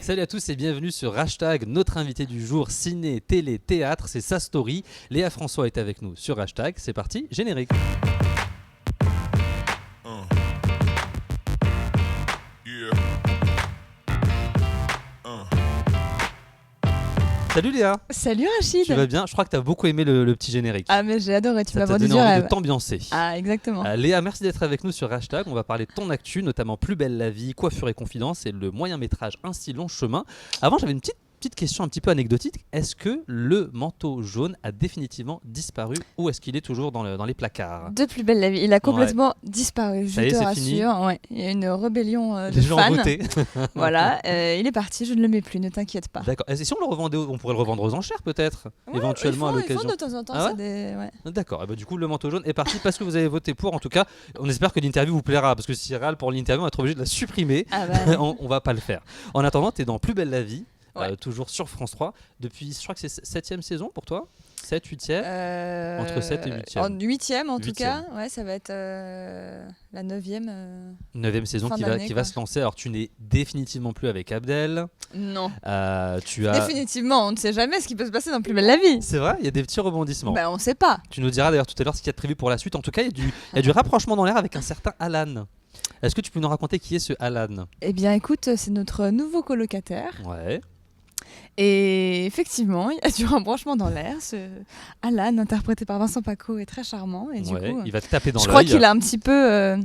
Salut à tous et bienvenue sur Hashtag. Notre invité du jour, ciné, télé, théâtre, c'est sa story. Léa François est avec nous sur Hashtag. C'est parti, générique. Salut Léa. Salut Rachid. Tu vas bien? Je crois que tu as beaucoup aimé le petit générique. Ah mais j'ai adoré, tu m'as vendu du donné envie rêve. de t'ambiancer. Ah exactement. Léa, merci d'être avec nous sur Hashtag. On va parler de ton actu, notamment Plus belle la vie, Coiffure et confidence et le moyen métrage Ainsi long chemin. Avant, j'avais une petite question un petit peu anecdotique. Est-ce que le manteau jaune a définitivement disparu ou est-ce qu'il est toujours dans les placards? De Plus belle la vie, il a complètement disparu, je te rassure. Ouais. Il y a une rébellion de Les gens fans. ont voté. Voilà, il est parti, je ne le mets plus, ne t'inquiète pas. D'accord. Et si on le revendait, on pourrait le revendre aux enchères peut-être, Ouais, éventuellement à l'occasion. Ils font de temps en temps, Ah ouais, c'est des... Ouais. D'accord. Et bah, du coup, le manteau jaune est parti parce que vous avez voté pour. En tout cas, on espère que l'interview vous plaira parce que si râle pour l'interview, on va être obligé de la supprimer. Ah bah... on va pas le faire. En attendant, tu es dans Plus belle la vie. Ouais. Toujours sur France 3 depuis, je crois que c'est 7e saison pour toi, 7, 8e, entre 7 et 8e. En 8e en tout cas, ouais, ça va être la 9e. 9e saison qui va se lancer. Alors tu n'es définitivement plus avec Abdel. Non. Définitivement, on ne sait jamais ce qui peut se passer dans Plus belle la vie. C'est vrai, il y a des petits rebondissements. Bah on sait pas. Tu nous diras d'ailleurs tout à l'heure ce qu'il y a de prévu pour la suite. En tout cas, il y a du rapprochement dans l'air avec un certain Alan. Est-ce que tu peux nous raconter qui est ce Alan? Eh bien écoute, c'est notre nouveau colocataire. Ouais. Et effectivement, il y a du rapprochement dans l'air. Ce Alan, interprété par Vincent Paco, est très charmant. Et du coup, il va te taper dans l'œil. Je crois qu'il a un petit peu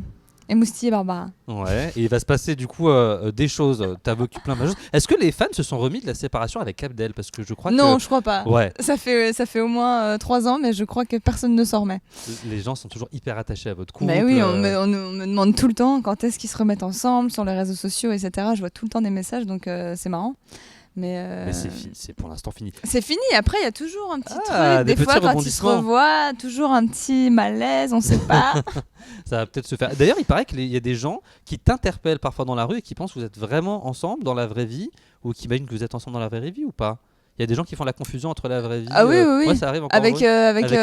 émoustillé Barbara. Ouais, et il va se passer du coup des choses. T'as vécu plein de choses. Est-ce que les fans se sont remis de la séparation avec Abdel? Parce que je crois Non, je crois pas. Ouais. Ça fait au moins 3 ans, mais je crois que personne ne s'en remet. Les gens sont toujours hyper attachés à votre couple. Mais oui, on me demande tout le temps quand est-ce qu'ils se remettent ensemble sur les réseaux sociaux, etc. Je vois tout le temps des messages, donc c'est marrant. Mais c'est pour l'instant fini. C'est fini, après il y a toujours un petit truc. Des fois quand ils se revoient, toujours un petit malaise, on sait pas. Ça va peut-être se faire. D'ailleurs, il paraît qu'il y a des gens qui t'interpellent parfois dans la rue et qui pensent que vous êtes vraiment ensemble dans la vraie vie ou qui imaginent que vous êtes ensemble dans la vraie vie ou pas? Il y a des gens qui font la confusion entre la vraie vie. Ah oui, oui. Ouais, ça arrive encore. Avec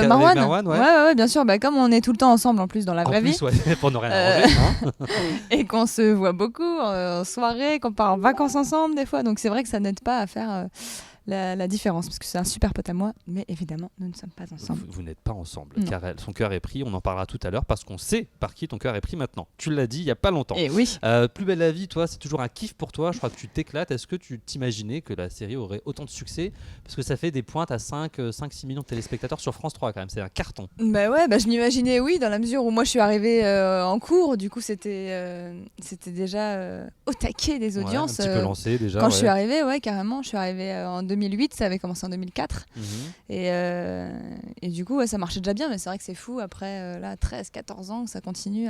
Marwan. Ouais, bien sûr. Bah, comme on est tout le temps ensemble en plus dans la vraie vie. Ouais, pour ne rien arranger. Et qu'on se voit beaucoup en soirée, qu'on part en vacances ensemble des fois. Donc c'est vrai que ça n'aide pas à faire la différence. Parce que c'est un super pote à moi. Mais évidemment, nous ne sommes pas ensemble. Vous n'êtes pas ensemble. Car son cœur est pris. On en parlera tout à l'heure parce qu'on sait par qui ton cœur est pris maintenant. Tu l'as dit il n'y a pas longtemps. Et oui. Plus belle la vie, toi, c'est toujours un kiff pour toi. Je crois que tu t'éclates. Est-ce que tu t'imaginais que la série aurait autant de succès? Parce que ça fait des pointes à 5-6 millions de téléspectateurs sur France 3 quand même. C'est un carton. Bah ouais, je m'imaginais, oui, dans la mesure où moi je suis arrivée en cours. Du coup, c'était déjà au taquet des audiences. Un petit peu lancé déjà. Quand je suis arrivée, ouais, carrément. Je suis arrivée en 2008. Ça avait commencé en 2004. Et du coup, ça marchait déjà bien. Mais c'est vrai que c'est fou. Après, 13-14 ans, ça continue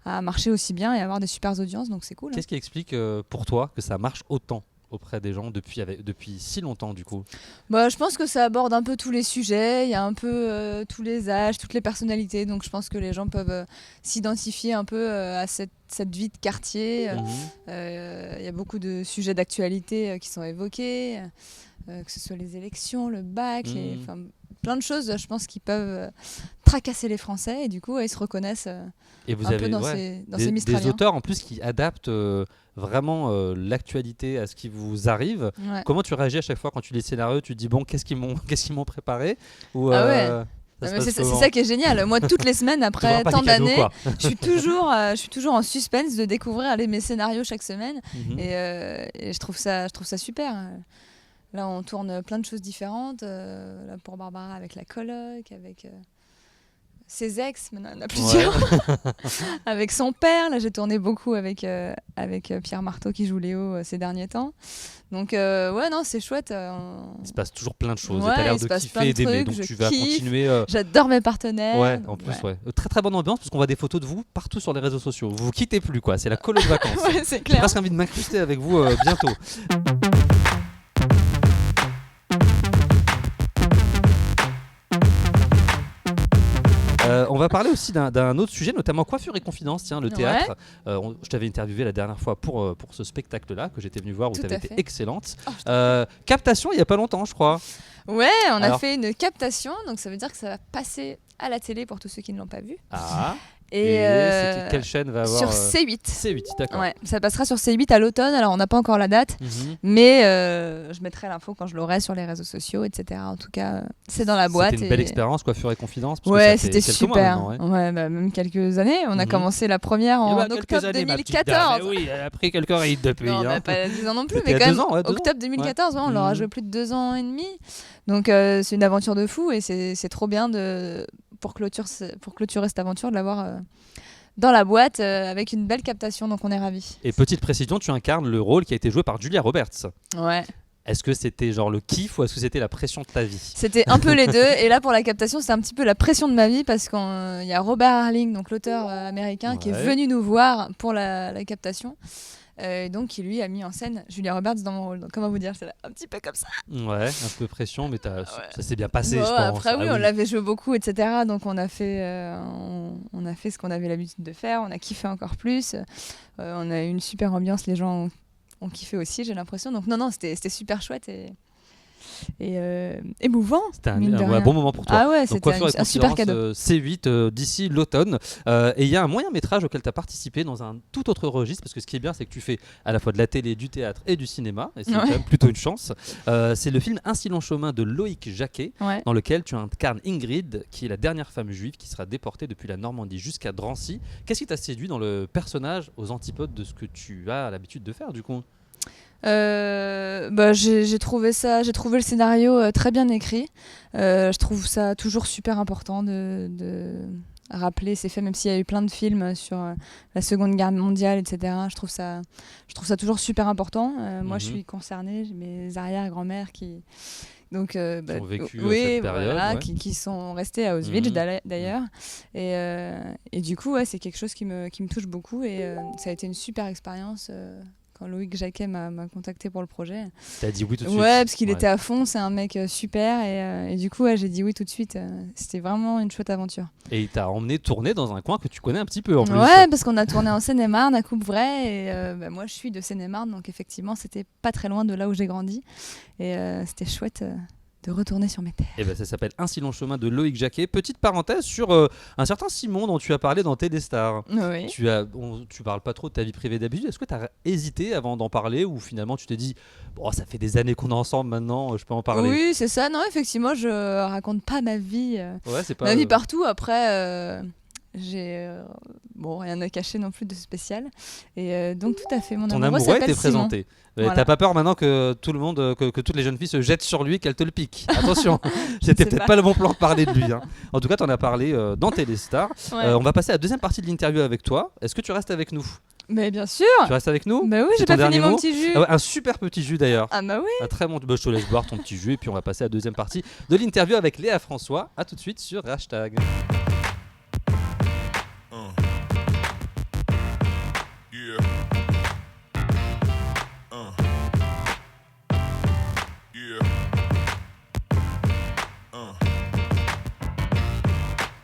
à marcher aussi bien et à avoir des super audiences. Donc c'est cool. Qu'est-ce qui explique pour toi que ça marche autant auprès des gens depuis si longtemps du coup? Je pense que ça aborde un peu tous les sujets, il y a un peu tous les âges, toutes les personnalités, donc je pense que les gens peuvent s'identifier un peu à cette vie de quartier. Il y a beaucoup de sujets d'actualité qui sont évoqués, que ce soit les élections, le bac, plein de choses, je pense, qui peuvent tracasser les Français et du coup ils se reconnaissent et vous un avez peu dans ces mistraliens. Des auteurs en plus qui adaptent vraiment l'actualité à ce qui vous arrive. Ouais. Comment tu réagis à chaque fois quand tu lis le scénario? Tu te dis bon, qu'est-ce qu'ils m'ont préparé ou, c'est ça qui est génial. Moi, toutes les semaines, après tant d'années, je suis toujours en suspense de découvrir mes scénarios chaque semaine. Et je trouve ça super. Là, on tourne plein de choses différentes. Là, pour Barbara, avec la coloc, avec ses ex, maintenant il y en a plusieurs. Avec son père, là, j'ai tourné beaucoup avec Pierre Marteau qui joue Léo ces derniers temps. Donc, non, c'est chouette. Il se passe toujours plein de choses. Ouais, tu as l'air de kiffer et d'aimer. Donc, tu vas continuer. J'adore mes partenaires. Ouais, en plus, ouais. Très très bonne ambiance parce qu'on voit des photos de vous partout sur les réseaux sociaux. Vous quittez plus, quoi. C'est la colo de vacances. Ouais, c'est clair. J'ai presque envie de m'incruster avec vous bientôt. On va parler aussi d'un autre sujet, notamment Coiffure et confidence, tiens, le théâtre. Je t'avais interviewé la dernière fois pour ce spectacle-là que j'étais venu voir où tu avais été excellente. Captation il n'y a pas longtemps, je crois. Ouais, on a fait une captation, donc ça veut dire que ça va passer à la télé pour tous ceux qui ne l'ont pas vu. Et quelle chaîne va avoir sur C8. C8, d'accord. Ouais, ça passera sur C8 à l'automne. Alors, on n'a pas encore la date, mais je mettrai l'info quand je l'aurai sur les réseaux sociaux, etc. En tout cas, c'est dans la boîte. C'était une belle expérience, Coiffure et Confidence. Ouais, c'était super. Ouais, même quelques années. On a commencé la première en octobre 2014. Oui, elle a pris quelques rides depuis. Non, pas 10 ans non plus, mais quand même. Octobre 2014, on leur a joué plus de 2 ans et demi. Donc, c'est une aventure de fou et c'est trop bien pour clôturer cette aventure de l'avoir dans la boîte avec une belle captation, donc on est ravis. Et petite précision, tu incarnes le rôle qui a été joué par Julia Roberts. Ouais. Est-ce que c'était genre le kiff ou est-ce que c'était la pression de ta vie ? C'était un peu les deux. Et là, pour la captation, c'était un petit peu la pression de ma vie parce qu'il y a Robert Harling, donc l'auteur américain, qui est venu nous voir pour la captation. Donc, qui lui a mis en scène Julia Roberts dans mon rôle. Donc, comment vous dire, c'est un petit peu comme ça. Ouais, un peu pression, mais ça s'est bien passé, je pense. Après, on l'avait joué beaucoup, etc. Donc, on a fait ce qu'on avait l'habitude de faire. On a kiffé encore plus. On a eu une super ambiance. Les gens ont kiffé aussi, j'ai l'impression. Donc, non, c'était super chouette et émouvant. C'était un bon moment pour toi. Ah ouais, c'était un super cadeau. C8 d'ici l'automne. Et il y a un moyen métrage auquel tu as participé dans un tout autre registre, parce que ce qui est bien, c'est que tu fais à la fois de la télé, du théâtre et du cinéma, et c'est quand même plutôt une chance. C'est le film Un si long chemin de Loïc Jacquet, dans lequel tu incarnes Ingrid, qui est la dernière femme juive qui sera déportée depuis la Normandie jusqu'à Drancy. Qu'est-ce qui t'a séduit dans le personnage aux antipodes de ce que tu as l'habitude de faire, du coup ? J'ai trouvé le scénario très bien écrit. Je trouve ça toujours super important de rappeler ces faits, même s'il y a eu plein de films sur la Seconde Guerre mondiale, etc. Je trouve ça toujours super important. Moi, je suis concernée, j'ai mes arrière-grand-mères qui ont vécu cette période, qui sont restés à Auschwitz d'ailleurs. Et du coup, c'est quelque chose qui me touche beaucoup et ça a été une super expérience. Quand Loïc Jacquet m'a contacté pour le projet. T'as dit oui tout de suite. Ouais, parce qu'il était à fond, c'est un mec super et du coup j'ai dit oui tout de suite. C'était vraiment une chouette aventure. Et il t'a emmené tourner dans un coin que tu connais un petit peu en plus. Ouais, parce qu'on a tourné en Seine-et-Marne à Coupvray et moi je suis de Seine-et-Marne, donc effectivement c'était pas très loin de là où j'ai grandi et c'était chouette. De retourner sur mes terres. Et ça s'appelle Un si long chemin de Loïc Jacquet. Petite parenthèse sur un certain Simon dont tu as parlé dans Téléstars. Oui. Tu parles pas trop de ta vie privée d'habitude. Est-ce que tu as hésité avant d'en parler ou finalement tu t'es dit ça fait des années qu'on est ensemble maintenant, je peux en parler ? Oui, c'est ça. Non, effectivement, je raconte pas ma vie. Ma vie partout. Après, j'ai rien à cacher non plus de spécial. Et donc tout à fait, mon amoureux était présenté. Voilà. T'as pas peur maintenant que tout le monde, que toutes les jeunes filles se jettent sur lui, qu'elles te le piquent. Attention, c'était peut-être pas le bon plan de parler de lui. En tout cas, t'en as parlé dans Téléstar. On va passer à la deuxième partie de l'interview avec toi. Est-ce que tu restes avec nous ? Mais bien sûr. Tu restes avec nous ? Bah oui, j'ai pas fini mon petit jus. Un super petit jus d'ailleurs. Ah bah oui. Un très bon. Je te laisse boire ton petit jus et puis on va passer à la deuxième partie de l'interview avec Léa François. À tout de suite sur Hashtag.